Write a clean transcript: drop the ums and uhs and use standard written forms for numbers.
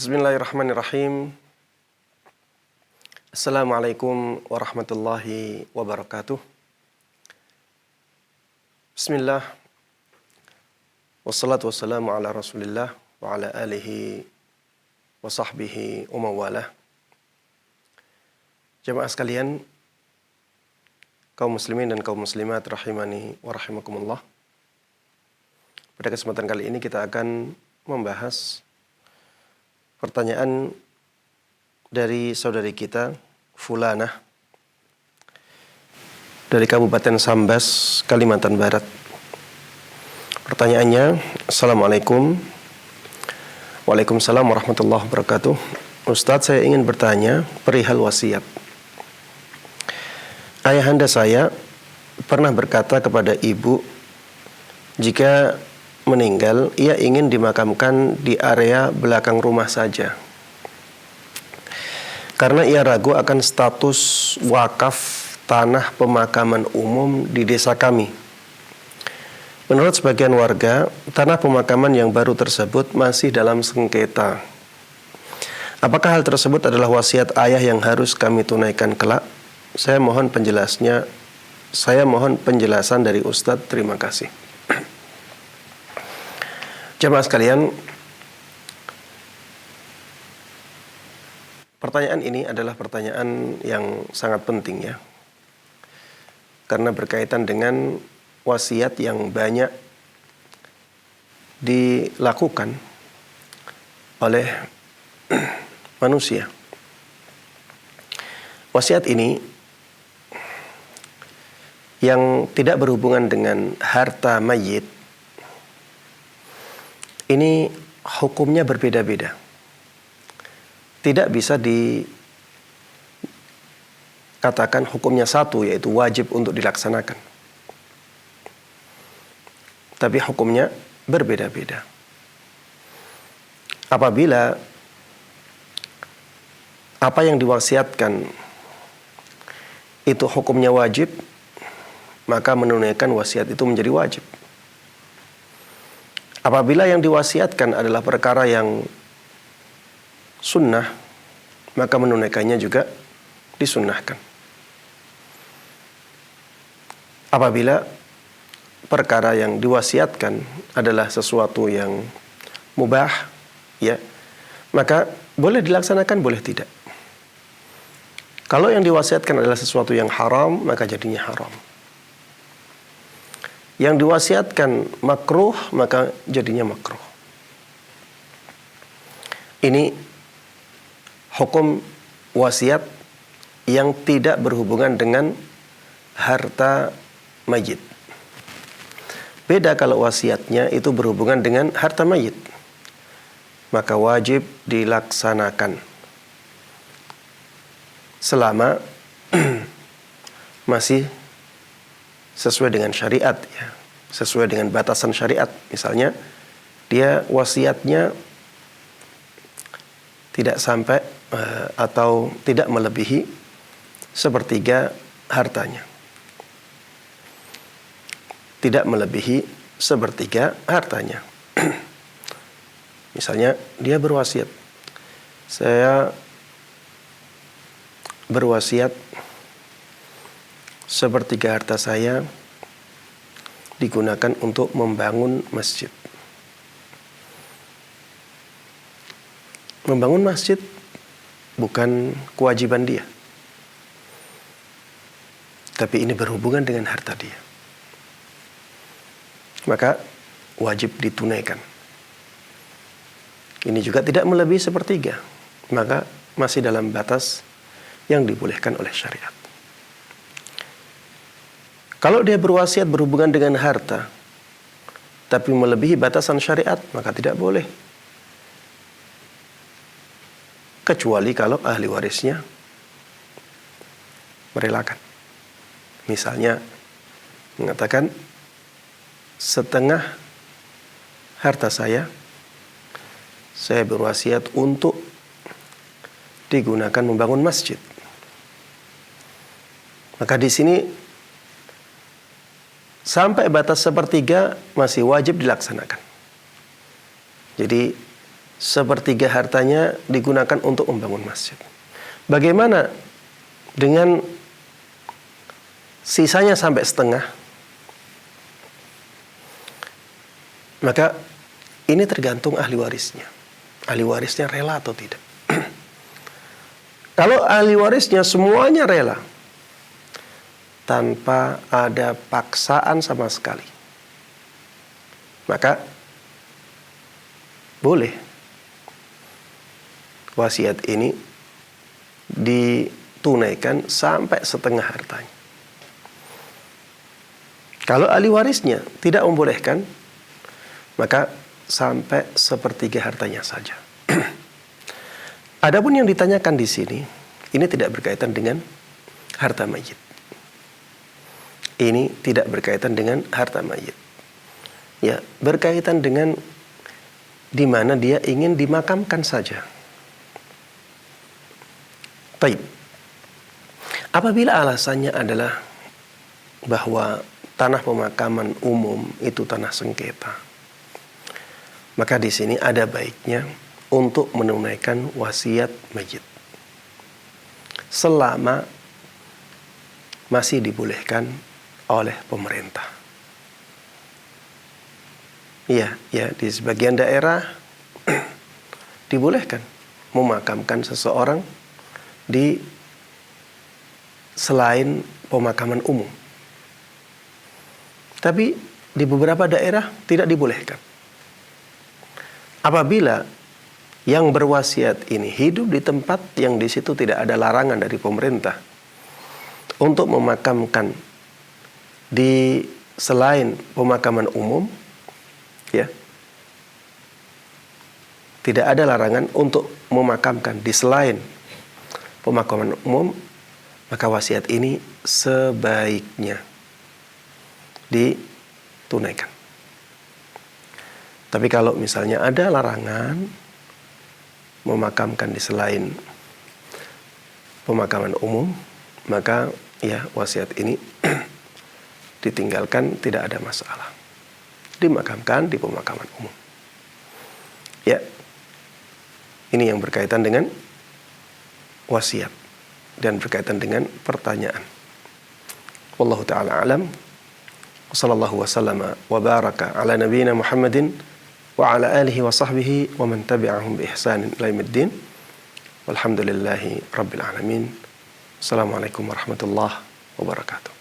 Bismillahirrahmanirrahim. Assalamualaikum warahmatullahi wabarakatuh. Bismillah. Wassalatu wassalamu ala rasulillah wa ala alihi wa sahbihi wa mawalah. Jamaah sekalian, kaum muslimin dan kaum muslimat rahimani wa rahimakumullah. Pada kesempatan kali ini kita akan membahas pertanyaan dari saudari kita, Fulanah, dari Kabupaten Sambas, Kalimantan Barat. Pertanyaannya, Assalamualaikum. Waalaikumsalam warahmatullahi wabarakatuh. Ustadz, saya ingin bertanya perihal wasiat. Ayahanda saya pernah berkata kepada ibu, jika meninggal, ia ingin dimakamkan di area belakang rumah saja. Karena ia ragu akan status wakaf tanah pemakaman umum di desa kami. Menurut sebagian warga, tanah pemakaman yang baru tersebut masih dalam sengketa. Apakah hal tersebut adalah wasiat ayah yang harus kami tunaikan kelak? Saya mohon penjelasan dari Ustadz. Terima kasih. Jemaah sekalian, pertanyaan ini adalah pertanyaan yang sangat penting ya. Karena berkaitan dengan wasiat yang banyak dilakukan oleh manusia. Wasiat ini yang tidak berhubungan dengan harta mayit, ini hukumnya berbeda-beda. Tidak bisa dikatakan hukumnya satu, yaitu wajib untuk dilaksanakan. Tapi hukumnya berbeda-beda. Apabila apa yang diwasiatkan itu hukumnya wajib, maka menunaikan wasiat itu menjadi wajib. Apabila yang diwasiatkan adalah perkara yang sunnah, maka menunaikannya juga disunnahkan. Apabila perkara yang diwasiatkan adalah sesuatu yang mubah, ya, maka boleh dilaksanakan, boleh tidak. Kalau yang diwasiatkan adalah sesuatu yang haram, maka jadinya haram. Yang diwasiatkan makruh, maka jadinya makruh. Ini hukum wasiat yang tidak berhubungan dengan harta mayit. Beda kalau wasiatnya itu berhubungan dengan harta mayit, maka wajib dilaksanakan selama masih sesuai dengan syariat, ya, sesuai dengan batasan syariat. Misalnya dia wasiatnya tidak sampai atau tidak melebihi sepertiga hartanya. Tidak melebihi sepertiga hartanya. Misalnya dia berwasiat, saya berwasiat sepertiga harta saya digunakan untuk membangun masjid. Membangun masjid bukan kewajiban dia, tapi ini berhubungan dengan harta dia. Maka wajib ditunaikan. Ini juga tidak melebihi sepertiga, maka masih dalam batas yang dibolehkan oleh syariat. Kalau dia berwasiat berhubungan dengan harta, tapi melebihi batasan syariat, maka tidak boleh. Kecuali kalau ahli warisnya merelakan. Misalnya, mengatakan, setengah harta saya berwasiat untuk digunakan membangun masjid. Maka di sini sampai batas sepertiga masih wajib dilaksanakan. Jadi sepertiga hartanya digunakan untuk membangun masjid. Bagaimana dengan sisanya sampai setengah? Maka ini tergantung ahli warisnya. Ahli warisnya rela atau tidak. Kalau ahli warisnya semuanya rela, tanpa ada paksaan sama sekali, maka boleh wasiat ini ditunaikan sampai setengah hartanya. Kalau ahli warisnya tidak membolehkan, maka sampai sepertiga hartanya saja. Adapun yang ditanyakan di sini, ini tidak berkaitan dengan harta mayit. Ini tidak berkaitan dengan harta mayit. Ya, berkaitan dengan di mana dia ingin dimakamkan saja. Baik. Apabila alasannya adalah bahwa tanah pemakaman umum itu tanah sengketa, maka di sini ada baiknya untuk menunaikan wasiat mayit selama masih dibolehkan oleh pemerintah. Ya, di sebagian daerah dibolehkan memakamkan seseorang di selain pemakaman umum. Tapi di beberapa daerah tidak dibolehkan. Apabila yang berwasiat ini hidup di tempat yang di situ tidak ada larangan dari pemerintah untuk memakamkan di selain pemakaman umum, ya, tidak ada larangan untuk memakamkan di selain pemakaman umum, maka wasiat ini sebaiknya ditunaikan. Tapi kalau misalnya ada larangan memakamkan di selain pemakaman umum, maka ya wasiat ini ditinggalkan, tidak ada masalah. Dimakamkan di pemakaman umum. Ya, ini yang berkaitan dengan wasiat dan berkaitan dengan pertanyaan. Wallahu ta'ala alam. Wa sallallahu wa sallama wa baraka ala nabiyyina Muhammadin wa ala alihi wa sahbihi wa man tabi'ahum bi ihsanin ila yaumiddin. Walhamdulillahi rabbil alamin. Assalamualaikum warahmatullahi wabarakatuh.